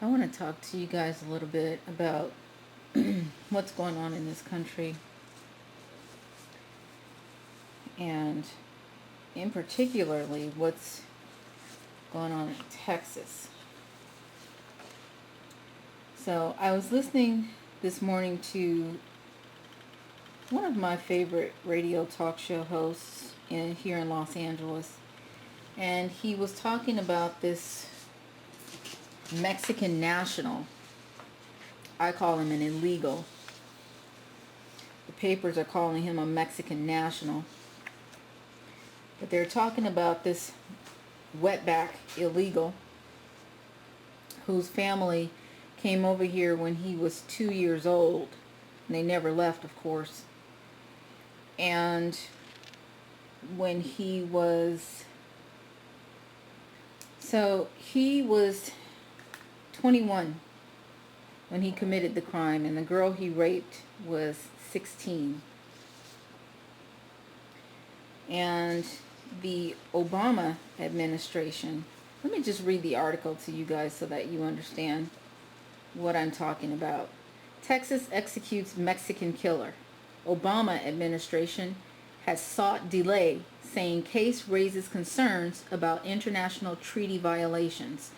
I want to talk to you guys a little bit about what's going on in this country, and in particularly what's going on in Texas. So I was listening this morning to one of my favorite radio talk show hosts here in Los Angeles, and he was talking about this Mexican national. I call him an illegal. The papers are calling him a Mexican national. But they're talking about this wetback illegal whose family came over here when he was 2 years old. And they never left, of course. And when he was 21 when he committed the crime, and the girl he raped was 16. And the Obama administration, let me just read the article to you guys so that you understand what I'm talking about. Texas executes Mexican killer. Obama administration has sought delay, saying case raises concerns about international treaty violations.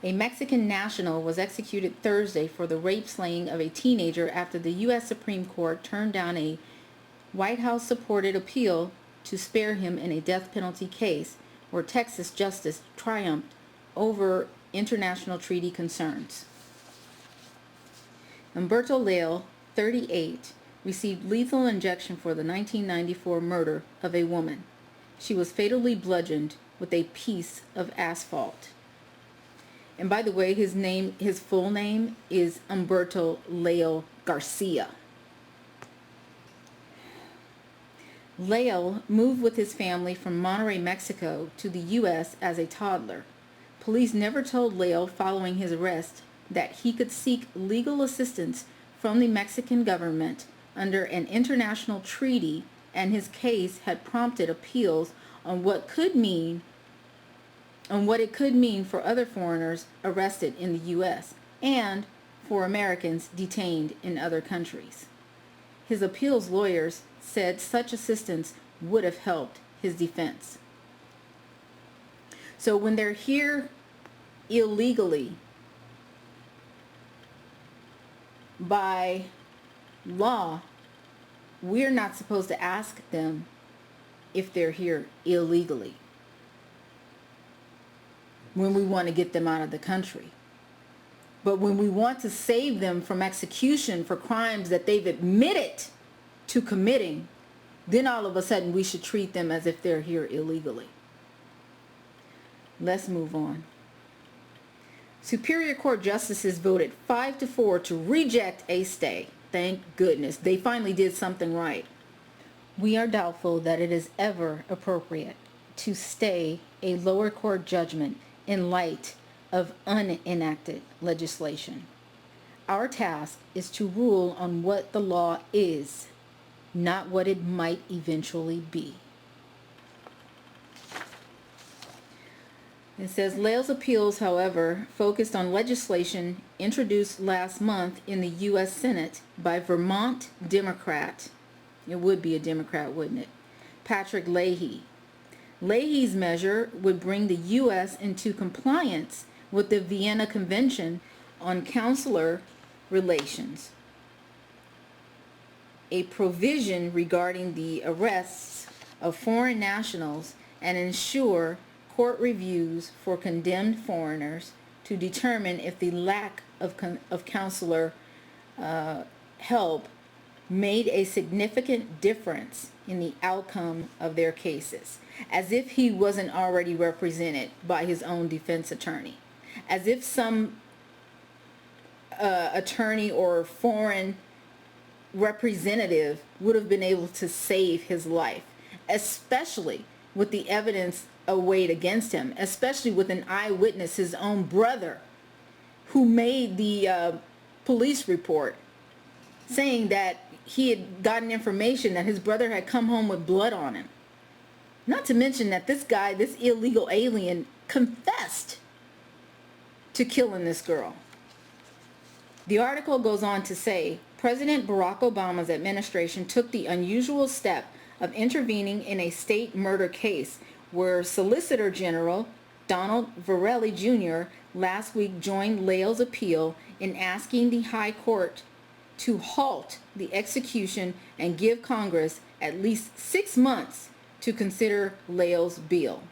A Mexican national was executed Thursday for the rape slaying of a teenager after the U.S. Supreme Court turned down a White House-supported appeal to spare him in a death penalty case where Texas justice triumphed over international treaty concerns. Humberto Leal, 38, received lethal injection for the 1994 murder of a woman. She was fatally bludgeoned with a piece of asphalt. And by the way, his full name is Humberto Leal Garcia. Leal moved with his family from Monterrey, Mexico to the U.S. as a toddler. Police never told Leal following his arrest that he could seek legal assistance from the Mexican government under an international treaty, and his case had prompted appeals on what it could mean for other foreigners arrested in the U.S. and for Americans detained in other countries. His appeals lawyers said such assistance would have helped his defense. So when they're here illegally, by law, we're not supposed to ask them if they're here illegally when we want to get them out of the country. But when we want to save them from execution for crimes that they've admitted to committing, then all of a sudden we should treat them as if they're here illegally. Let's move on. Superior Court justices voted 5-4 to reject a stay. Thank goodness. They finally did something right. We are doubtful that it is ever appropriate to stay a lower court judgment in light of unenacted legislation. Our task is to rule on what the law is, not what it might eventually be. It says Leal's appeals, however, focused on legislation introduced last month in the U.S. Senate by Vermont Democrat, it would be a Democrat, wouldn't it, Patrick Leahy. Leahy's measure would bring the U.S. into compliance with the Vienna Convention on Consular Relations, a provision regarding the arrests of foreign nationals, and ensure court reviews for condemned foreigners to determine if the lack of consular help made a significant difference in the outcome of their cases, as if he wasn't already represented by his own defense attorney, as if some attorney or foreign representative would have been able to save his life, especially with the evidence weighed against him, especially with an eyewitness, his own brother, who made the police report saying that he had gotten information that his brother had come home with blood on him. Not to mention that this guy, this illegal alien, confessed to killing this girl. The article goes on to say, President Barack Obama's administration took the unusual step of intervening in a state murder case where Solicitor General Donald Verrilli Jr. last week joined Leal's appeal in asking the High Court to halt the execution and give Congress at least 6 months to consider Leal's bill.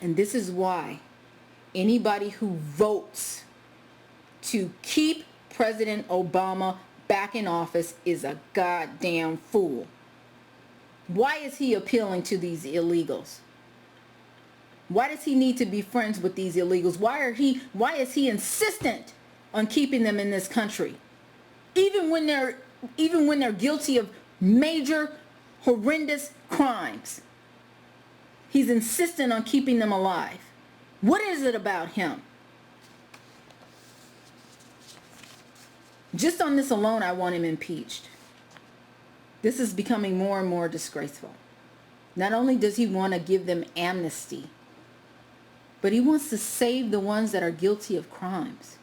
And this is why anybody who votes to keep President Obama back in office is a goddamn fool. Why is he appealing to these illegals? Why does he need to be friends with these illegals? Why is he insistent on keeping them in this country? Even when they're guilty of major horrendous crimes. He's insistent on keeping them alive. What is it about him? Just on this alone, I want him impeached. This is becoming more and more disgraceful. Not only does he want to give them amnesty, but he wants to save the ones that are guilty of crimes,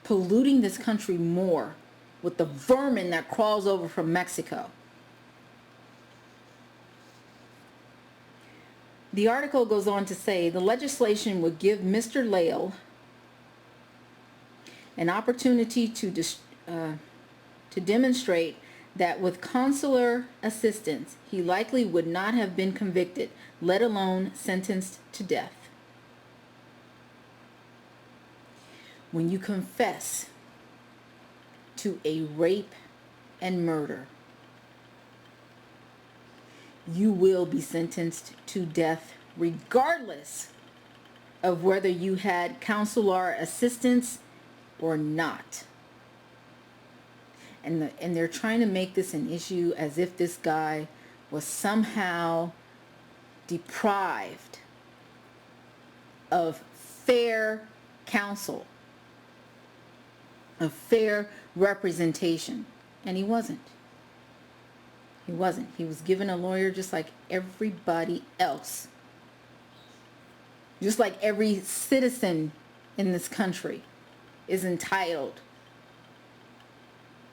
polluting this country more with the vermin that crawls over from Mexico. The article goes on to say the legislation would give Mr. Leal an opportunity to demonstrate that with consular assistance, he likely would not have been convicted, let alone sentenced to death. When you confess to a rape and murder, you will be sentenced to death regardless of whether you had consular assistance or not. And they're trying to make this an issue as if this guy was somehow deprived of fair counsel, of fair representation. And he wasn't. He wasn't. He was given a lawyer just like everybody else. Just like every citizen in this country is entitled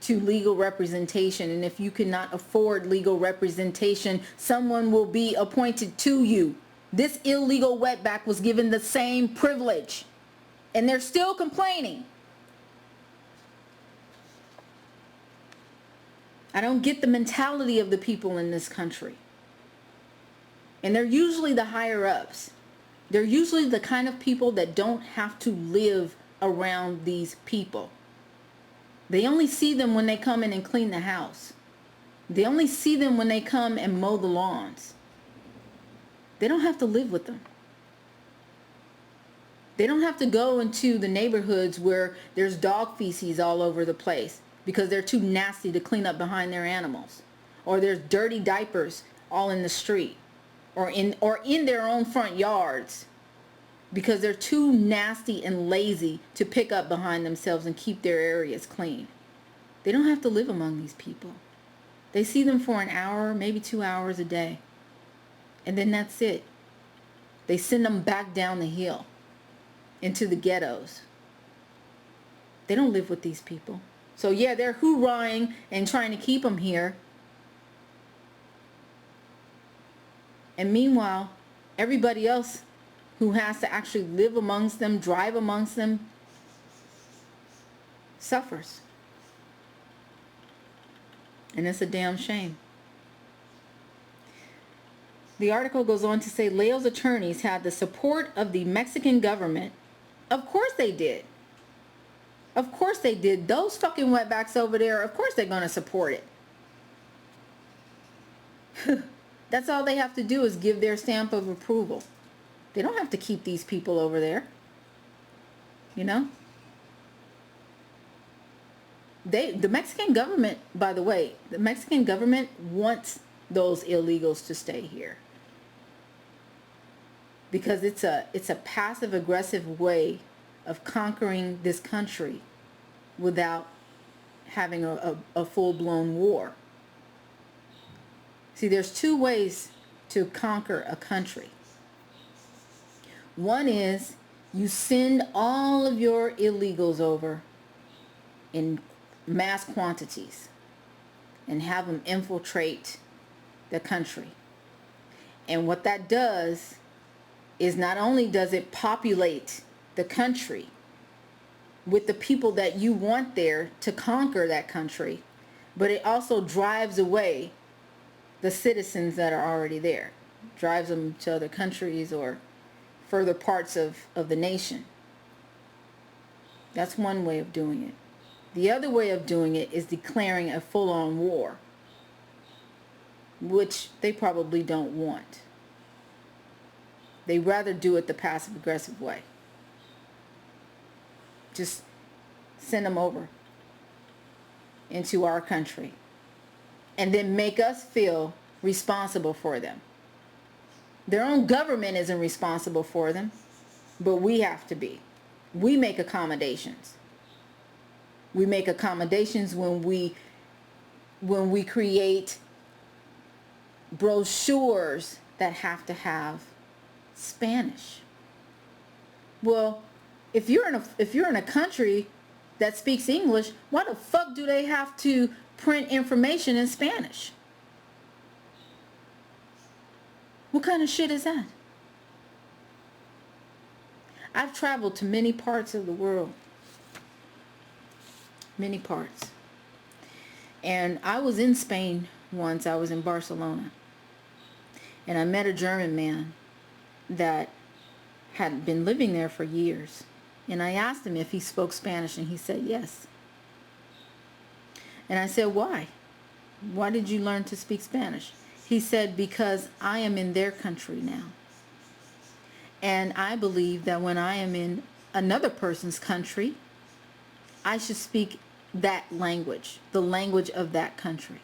to legal representation. And if you cannot afford legal representation, someone will be appointed to you. This illegal wetback was given the same privilege, and they're still complaining. I don't get the mentality of the people in this country. And they're usually the higher ups. They're usually the kind of people that don't have to live around these people. They only see them when they come in and clean the house. They only see them when they come and mow the lawns. They don't have to live with them. They don't have to go into the neighborhoods where there's dog feces all over the place because they're too nasty to clean up behind their animals. Or there's dirty diapers all in the street or in their own front yards because they're too nasty and lazy to pick up behind themselves and keep their areas clean. They don't have to live among these people. They see them for an hour, maybe 2 hours a day. And then that's it. They send them back down the hill into the ghettos. They don't live with these people. So yeah, they're hoorahing and trying to keep them here. And meanwhile, everybody else who has to actually live amongst them, drive amongst them, suffers. And it's a damn shame. The article goes on to say Leal's attorneys had the support of the Mexican government. Of course they did. Of course they did. Those fucking wetbacks over there, of course they're going to support it. That's all they have to do is give their stamp of approval. They don't have to keep these people over there. You know? The Mexican government, by the way, the Mexican government wants those illegals to stay here. Because it's a passive aggressive way of conquering this country without having a full-blown war. See, there's two ways to conquer a country. One is You send all of your illegals over in mass quantities and have them infiltrate the country. And what that does is not only does it populate the country with the people that you want there to conquer that country, but it also drives away the citizens that are already there. Drives them to other countries or further parts of the nation. That's one way of doing it. The other way of doing it is declaring a full-on war, which they probably don't want. They rather do it the passive-aggressive way. Just send them over into our country and then make us feel responsible for them. Their own government isn't responsible for them, but we have to be. We make accommodations. We make accommodations when we create brochures that have to have Spanish. Well, if you're in a country that speaks English, why the fuck do they have to print information in Spanish? What kind of shit is that? I've traveled to many parts of the world. Many parts. And I was in Spain once. I was in Barcelona. And I met a German man that had been living there for years. And I asked him if he spoke Spanish, and he said yes. And I said, why? Why did you learn to speak Spanish? He said, because I am in their country now. And I believe that when I am in another person's country, I should speak that language, the language of that country.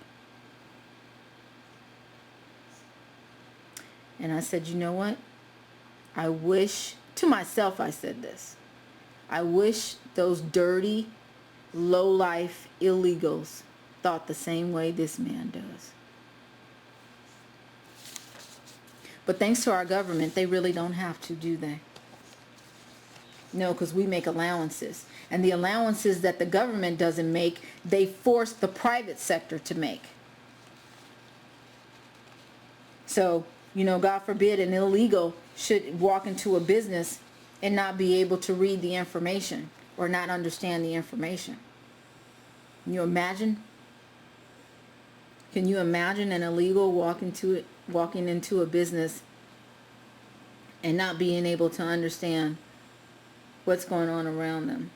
And I said, you know what? I wish, to myself I said this, I wish those dirty, low-life illegals thought the same way this man does. But thanks to our government, they really don't have to, do they? No, because we make allowances. And the allowances that the government doesn't make, they force the private sector to make. So, you know, God forbid an illegal should walk into a business and not be able to read the information or not understand the information. Can you imagine? Can you imagine an illegal walking into a business and not being able to understand what's going on around them?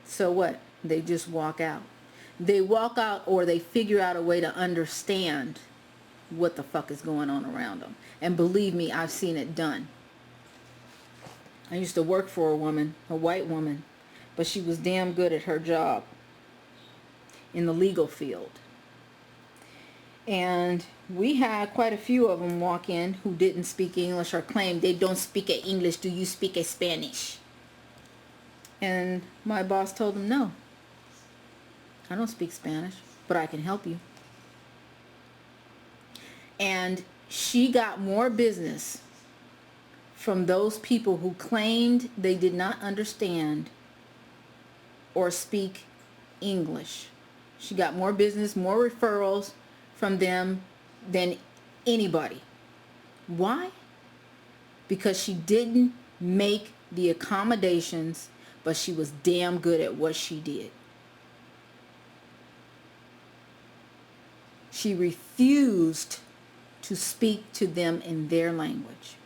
So what? They just walk out. They walk out, or they figure out a way to understand what the fuck is going on around them. And believe me, I've seen it done. I used to work for a woman, a white woman, but she was damn good at her job in the legal field. And we had quite a few of them walk in who didn't speak English or claimed they don't speak English. Do you speak Spanish? And my boss told them, no, I don't speak Spanish, but I can help you. And she got more business from those people who claimed they did not understand or speak English. She got more business, more referrals from them than anybody. Why? Because she didn't make the accommodations, but she was damn good at what she did. She refused to speak to them in their language,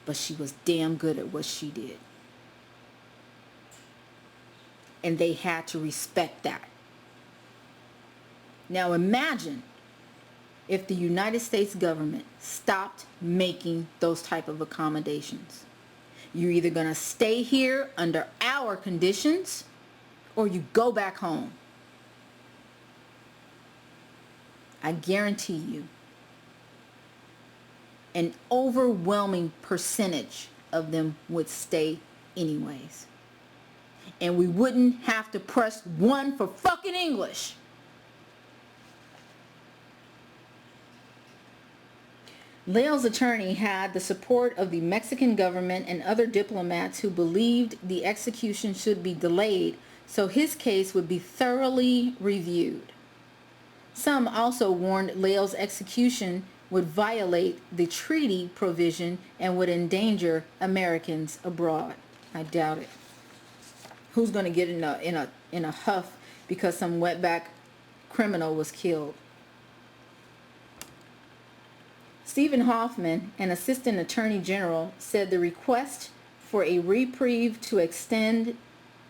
but she was damn good at what she did. And they had to respect that. Now imagine if the United States government stopped making those type of accommodations. You're either going to stay here under our conditions or you go back home. I guarantee you an overwhelming percentage of them would stay anyways. And we wouldn't have to press one for fucking English. Leal's attorney had the support of the Mexican government and other diplomats who believed the execution should be delayed so his case would be thoroughly reviewed. Some also warned Leal's execution would violate the treaty provision and would endanger Americans abroad. I doubt it. Who's going to get in a huff because some wetback criminal was killed? Stephen Hoffman, an assistant attorney general, said the request for a reprieve to extend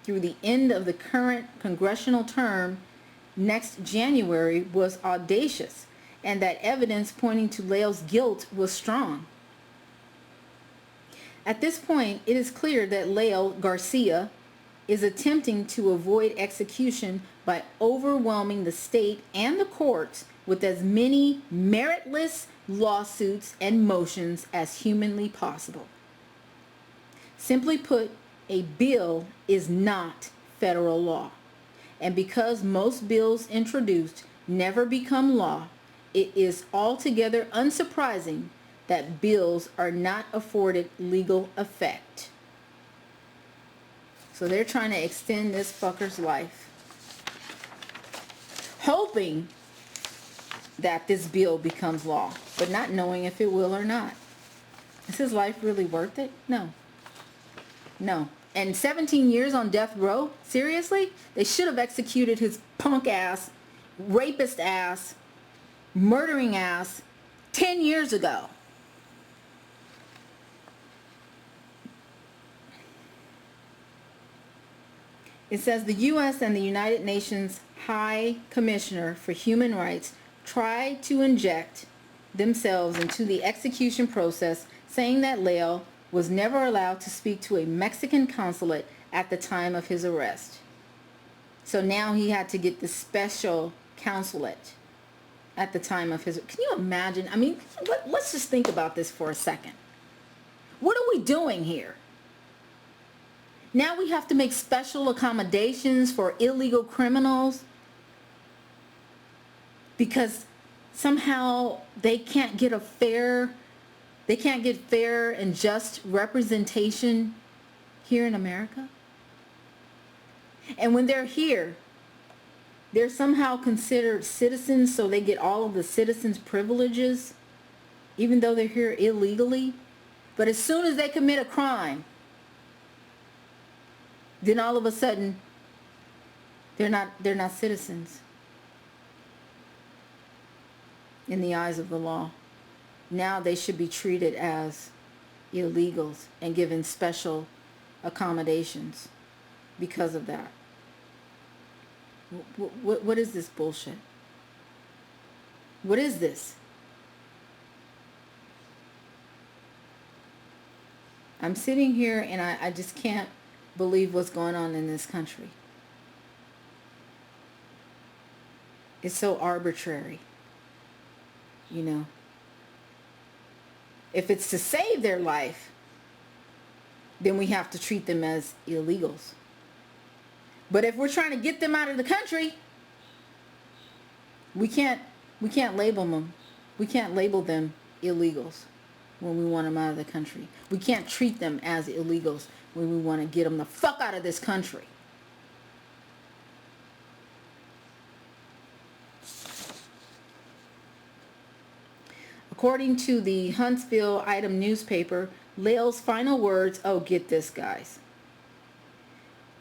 through the end of the current congressional term next January was audacious, and that evidence pointing to Leal's guilt was strong. At this point, it is clear that Leal Garcia is attempting to avoid execution by overwhelming the state and the courts with as many meritless lawsuits and motions as humanly possible. Simply put, a bill is not federal law. And because most bills introduced never become law, it is altogether unsurprising that bills are not afforded legal effect. So they're trying to extend this fucker's life, hoping that this bill becomes law, but not knowing if it will or not. Is his life really worth it? No. No. And 17 years on death row? Seriously? They should have executed his punk ass, rapist ass, murdering ass 10 years ago. It says the U.S. and the United Nations High Commissioner for Human Rights tried to inject themselves into the execution process, saying that Leal was never allowed to speak to a Mexican consulate at the time of his arrest. So now he had to get the special consulate at the time of his... Can you imagine? I mean, let's just think about this for a second. What are we doing here? Now we have to make special accommodations for illegal criminals because somehow they can't get fair and just representation here in America. And when they're here, they're somehow considered citizens, so they get all of the citizens' privileges, even though they're here illegally. But as soon as they commit a crime, then all of a sudden they're not citizens in the eyes of the law. Now they should be treated as illegals and given special accommodations because of that. What is this bullshit? What is this? I'm sitting here and I just can't believe what's going on in this country. It's so arbitrary, you know. If it's to save their life, then we have to treat them as illegals. But if we're trying to get them out of the country, we can't label them. We can't label them illegals when we want them out of the country. We can't treat them as illegals when we want to get them the fuck out of this country. According to the Huntsville Item newspaper, Leal's final words, oh, get this, guys,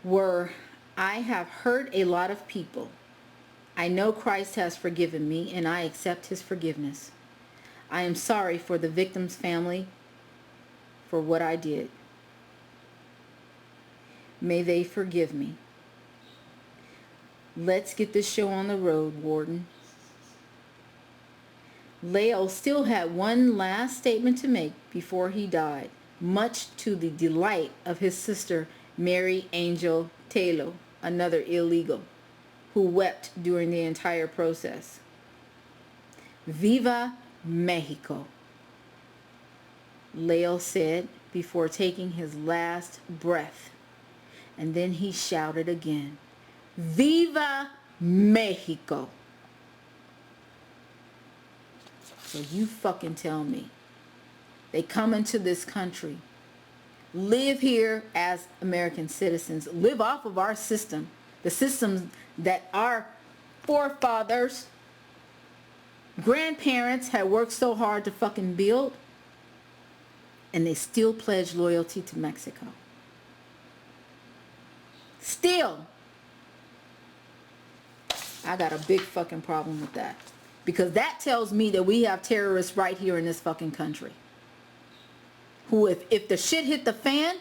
were, "I have hurt a lot of people. I know Christ has forgiven me, and I accept his forgiveness. I am sorry for the victim's family for what I did. May they forgive me. Let's get this show on the road, Warden." Leal still had one last statement to make before he died, much to the delight of his sister, Mary Angel Taylor, another illegal, who wept during the entire process. "Viva Mexico," Leal said before taking his last breath. And then he shouted again, "Viva Mexico." So you fucking tell me, They come into this country, live here as American citizens, live off of our system, the systems that our forefathers, grandparents had worked so hard to fucking build, and they still pledge loyalty to Mexico. Still. I got a big fucking problem with that. Because that tells me that we have terrorists right here in this fucking country. Who, if the shit hit the fan,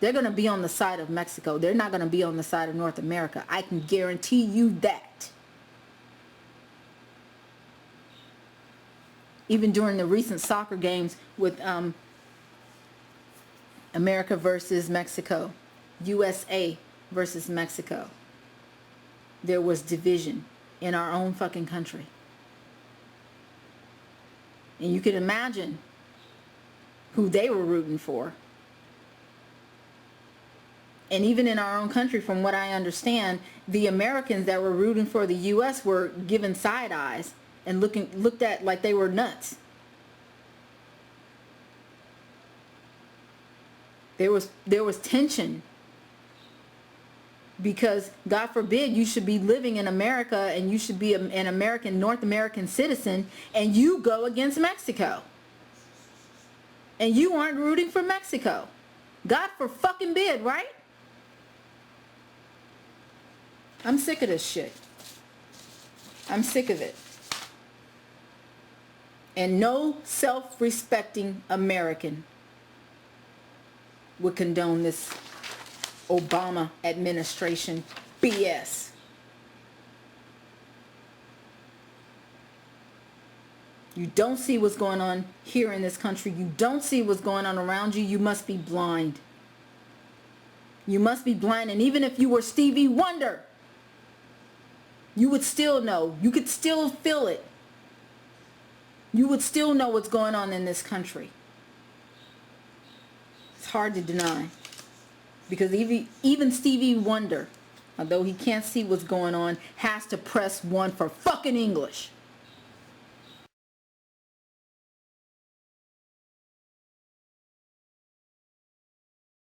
they're going to be on the side of Mexico. They're not going to be on the side of North America. I can guarantee you that. Even during the recent soccer games with America versus Mexico, USA versus Mexico, there was division in our own fucking country. And you can imagine who they were rooting for. And even in our own country, from what I understand, the Americans that were rooting for the U.S. were given side eyes and looked at like they were nuts. There was tension. Because, God forbid, you should be living in America and you should be an American, North American citizen, and you go against Mexico. And you aren't rooting for Mexico. God for fucking bid, right? I'm sick of this shit. I'm sick of it. And no self-respecting American would condone this Obama administration BS. You don't see what's going on here in this country. You don't see what's going on around you. You must be blind. You must be blind. And even if you were Stevie Wonder, you would still know. You could still feel it. You would still know what's going on in this country. It's hard to deny. Because even Stevie Wonder, although he can't see what's going on, has to press 1 for fucking English.